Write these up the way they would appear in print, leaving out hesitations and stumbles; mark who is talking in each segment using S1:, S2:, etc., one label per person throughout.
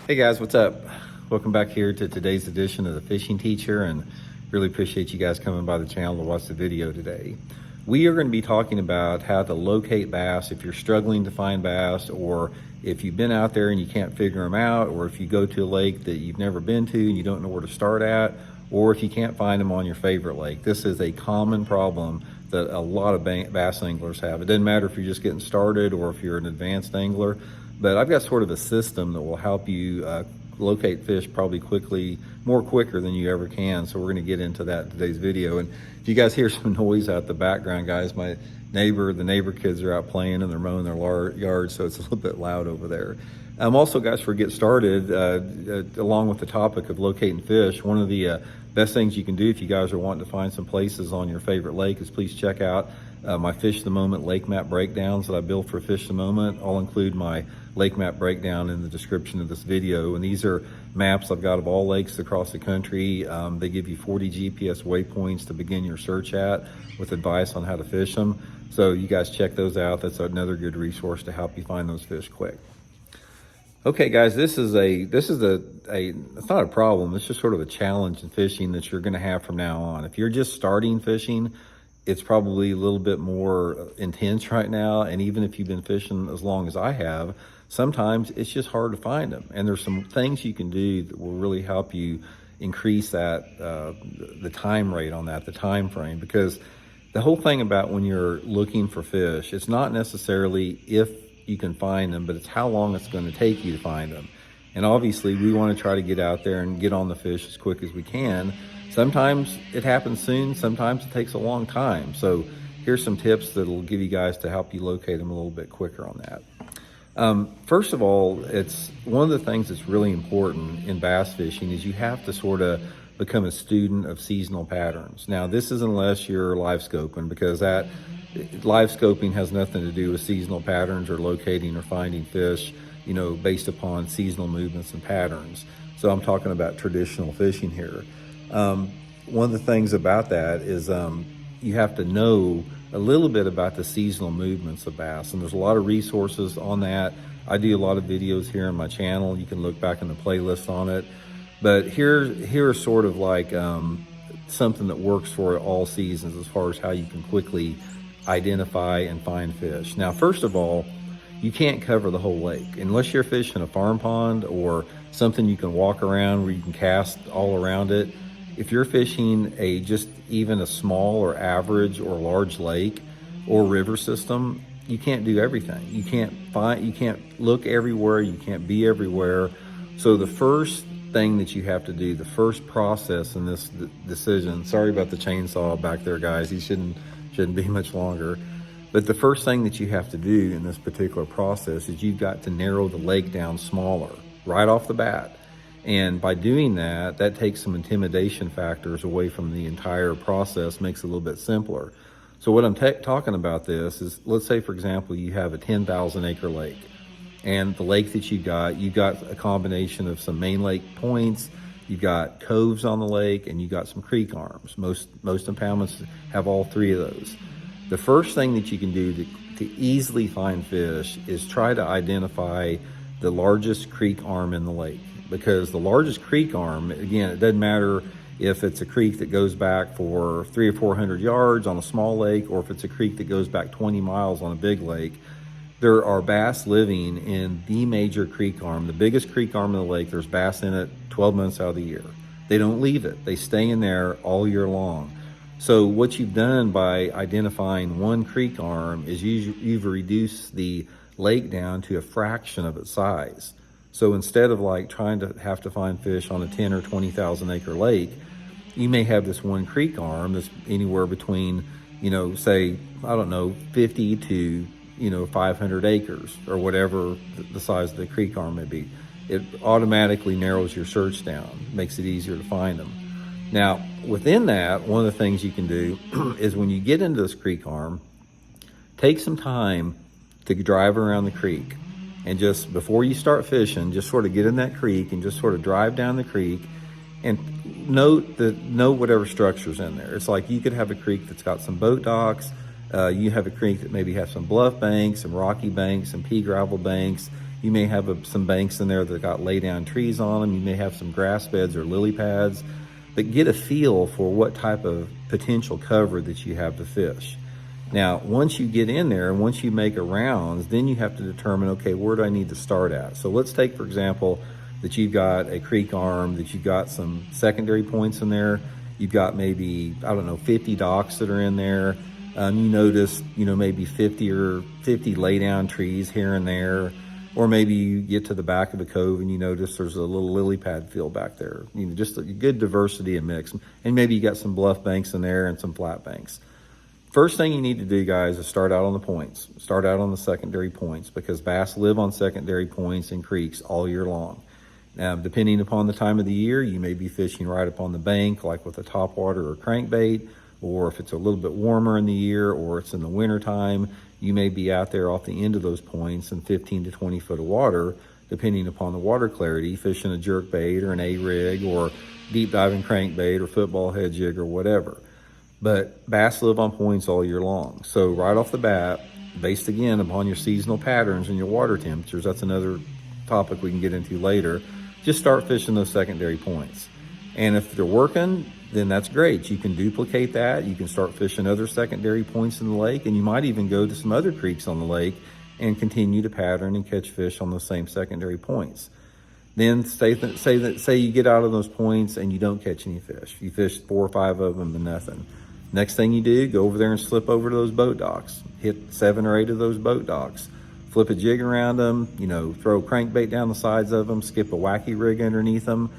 S1: Hey guys, what's up? Welcome back here to today's edition of the Fishing Teacher, and really appreciate you guys coming by the channel to watch the video today. We are going to be talking about how to locate bass if you're struggling to find bass, or if you've been out there and you can't figure them out, or if you go to a lake that you've never been to and you don't know where to start at, or if you can't find them on your favorite lake. This is a common problem that a lot of bass anglers have. It doesn't matter if you're just getting started or if you're an advanced angler, but I've got sort of a system that will help you locate fish probably more quicker than you ever can. So we're going to get into that in today's video. And if you guys hear some noise out the background, guys, the neighbor kids are out playing and they're mowing their yard, so it's a little bit loud over there. Also, guys, for get started, along with the topic of locating fish, one of the best things you can do if you guys are wanting to find some places on your favorite lake is please check out my Fish the Moment lake map breakdowns that I built for Fish the Moment. I'll include my lake map breakdown in the description of this video, and these are maps I've got of all lakes across the country. They give you 40 GPS waypoints to begin your search at with advice on how to fish them. So you guys check those out. That's another good resource to help you find those fish quick. Okay, guys, it's not a problem. It's just sort of a challenge in fishing that you're going to have from now on. If you're just starting fishing, it's probably a little bit more intense right now. And even if you've been fishing as long as I have, sometimes it's just hard to find them. And there's some things you can do that will really help you increase that, the time rate on that, the time frame. Because the whole thing about when you're looking for fish, it's not necessarily if you can find them, but it's how long it's going to take you to find them. And obviously we want to try to get out there and get on the fish as quick as we can. Sometimes it happens soon, sometimes it takes a long time. So here's some tips that'll give you guys to help you locate them a little bit quicker on that. First of all, it's one of the things that's really important in bass fishing is you have to sort of become a student of seasonal patterns. Now, this is unless you're live scoping, because that live scoping has nothing to do with seasonal patterns or locating or finding fish, based upon seasonal movements and patterns. So I'm talking about traditional fishing here. One of the things about that is you have to know a little bit about the seasonal movements of bass, and there's a lot of resources on that. I do a lot of videos here on my channel. You can look back in the playlist on it. But here's sort of like something that works for all seasons as far as how you can quickly identify and find fish. Now, first of all, you can't cover the whole lake unless you're fishing a farm pond or something you can walk around where you can cast all around it. If you're fishing even a small or average or large lake or river system, you can't do everything. You can't look everywhere. You can't be everywhere. So the first thing that you have to do, the first process in this decision, sorry about the chainsaw back there, guys, he shouldn't be much longer. But the first thing that you have to do in this particular process is you've got to narrow the lake down smaller right off the bat. And by doing that, that takes some intimidation factors away from the entire process, makes it a little bit simpler. So what I'm talking about this is, let's say, for example, you have a 10,000 acre lake. And the lake that you got a combination of some main lake points, you've got coves on the lake, and you got some creek arms. Most impoundments have all three of those. The first thing that you can do to easily find fish is try to identify the largest creek arm in the lake. Because the largest creek arm, again, it doesn't matter if it's a creek that goes back for 300 or 400 yards on a small lake, or if it's a creek that goes back 20 miles on a big lake. There are bass living in the major creek arm, the biggest creek arm of the lake. There's bass in it 12 months out of the year. They don't leave it. They stay in there all year long. So what you've done by identifying one creek arm is you've reduced the lake down to a fraction of its size. So instead of like trying to have to find fish on a 10 or 20,000 acre lake, you may have this one creek arm that's anywhere between, say, 50 to 500 acres or whatever the size of the creek arm may be. It automatically narrows your search down, makes it easier to find them. Now, within that, one of the things you can do is when you get into this creek arm, take some time to drive around the creek. And just before you start fishing, just sort of get in that creek and just sort of drive down the creek and note whatever structure's in there. It's like you could have a creek that's got some boat docks. You have a creek that maybe has some bluff banks, some rocky banks, some pea gravel banks. You may have some banks in there that got lay down trees on them. You may have some grass beds or lily pads, but get a feel for what type of potential cover that you have to fish. Now, once you get in there and once you make a rounds, then you have to determine, okay, where do I need to start at? So let's take, for example, that you've got a creek arm, that you've got some secondary points in there. You've got maybe, I don't know, 50 docks that are in there. You notice, maybe 50 lay down trees here and there. Or maybe you get to the back of the cove and you notice there's a little lily pad field back there. Just a good diversity and mix. And maybe you got some bluff banks in there and some flat banks. First thing you need to do, guys, is start out on the points. Start out on the secondary points, because bass live on secondary points and creeks all year long. Now, depending upon the time of the year, you may be fishing right up on the bank, like with a topwater or crankbait, or if it's a little bit warmer in the year or it's in the winter time, you may be out there off the end of those points in 15 to 20 foot of water, depending upon the water clarity, fishing a jerk bait or an A-rig or deep diving crankbait or football head jig or whatever. But bass live on points all year long. So right off the bat, based again upon your seasonal patterns and your water temperatures, that's another topic we can get into later, just start fishing those secondary points. And if they're working, then that's great. You can duplicate that. You can start fishing other secondary points in the lake, and you might even go to some other creeks on the lake and continue to pattern and catch fish on those same secondary points. Then say you get out of those points and you don't catch any fish. You fish 4 or 5 of them and nothing. Next thing you do, go over there and slip over to those boat docks. Hit 7 or 8 of those boat docks. Flip a jig around them, throw a crankbait down the sides of them, skip a wacky rig underneath them.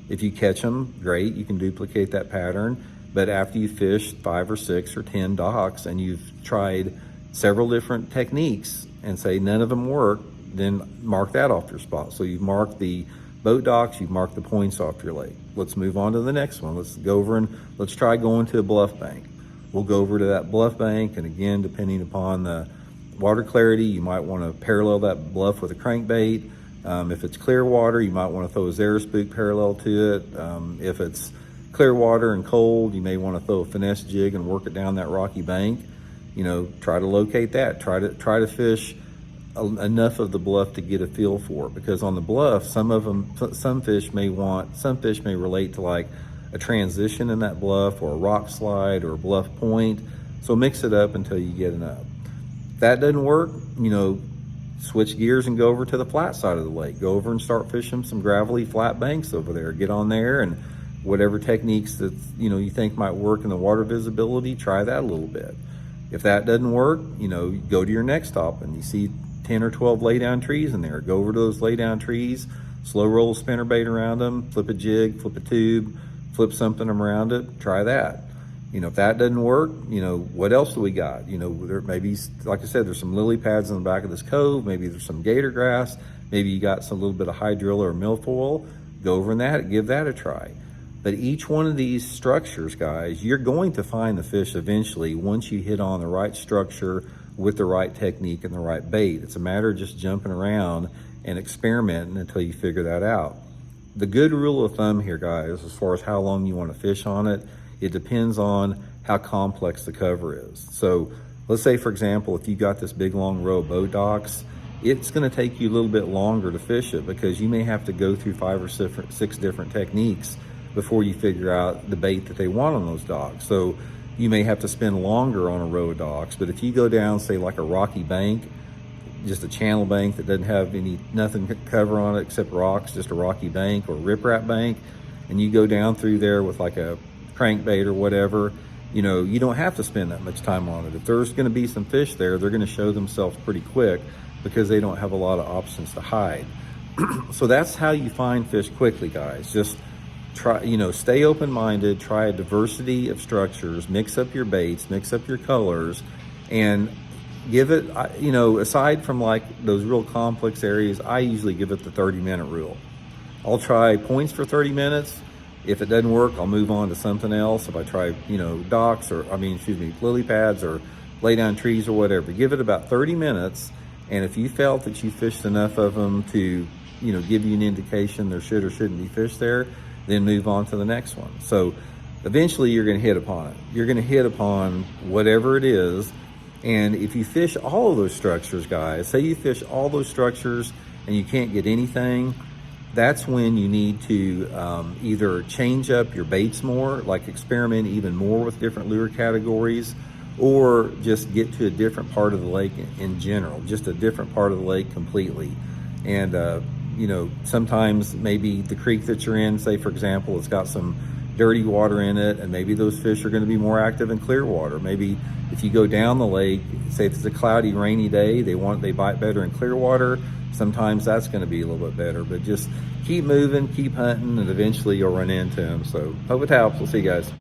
S1: If you catch them, great, you can duplicate that pattern. But after you fish 5 or 6 or 10 docks and you've tried several different techniques and say none of them work, then mark that off your spot. So you've marked the boat docks, you've marked the points off your lake. Let's move on to the next one. Let's go over and let's try going to a bluff bank. We'll go over to that bluff bank, and again, depending upon the water clarity, you might want to parallel that bluff with a crankbait. If it's clear water, you might want to throw a Zara spook parallel to it. If it's clear water and cold, you may want to throw a finesse jig and work it down that rocky bank. Try to locate that. Try to fish enough of the bluff to get a feel for it, because on the bluff, some fish may relate to like a transition in that bluff or a rock slide or a bluff point. So mix it up until you get enough. If that doesn't work, switch gears and go over to the flat side of the lake. Go over and start fishing some gravelly flat banks over there. Get on there, and whatever techniques that you think might work in the water visibility, try that a little bit. If that doesn't work, go to your next stop and you see 10 or 12 lay down trees in there. Go over to those lay down trees, slow roll a spinnerbait around them, flip a jig, flip a tube, flip something around it, try that. If that doesn't work, what else do we got? There maybe, like I said, there's some lily pads in the back of this cove. Maybe there's some gator grass. Maybe you got some little bit of hydrilla or milfoil. Go over in that, give that a try. But each one of these structures, guys, you're going to find the fish eventually once you hit on the right structure with the right technique and the right bait. It's a matter of just jumping around and experimenting until you figure that out. The good rule of thumb here, guys, as far as how long you want to fish on it, it depends on how complex the cover is. So let's say, for example, if you got this big long row of boat docks, it's going to take you a little bit longer to fish it, because you may have to go through 5 or 6 different techniques before you figure out the bait that they want on those docks. So you may have to spend longer on a row of docks. But if you go down, say, like a rocky bank, just a channel bank that doesn't have nothing cover on it except rocks, just a rocky bank or riprap bank, and you go down through there with like a crankbait or whatever, you don't have to spend that much time on it. If there's going to be some fish there, they're going to show themselves pretty quick because they don't have a lot of options to hide. So that's how you find fish quickly, guys. Just try, stay open-minded, try a diversity of structures, mix up your baits, mix up your colors, and give it, aside from like those real complex areas, I usually give it the 30-minute rule. I'll try points for 30 minutes. If it doesn't work, I'll move on to something else. If I try, docks lily pads or lay down trees or whatever, give it about 30 minutes. And if you felt that you fished enough of them to, give you an indication there should or shouldn't be fish there, then move on to the next one. So eventually you're going to hit upon it. You're going to hit upon whatever it is. And if you fish all of those structures, guys, say you fish all those structures and you can't get anything, that's when you need to either change up your baits more, like experiment even more with different lure categories, or just get to a different part of the lake in general, just a different part of the lake completely. And you know, sometimes maybe the creek that you're in, say for example, it's got some dirty water in it, and maybe those fish are going to be more active in clear water. Maybe if you go down the lake, say if it's a cloudy, rainy day, they bite better in clear water. Sometimes that's going to be a little bit better, but just keep moving, keep hunting, and eventually you'll run into them. So hope it helps. We'll see you guys.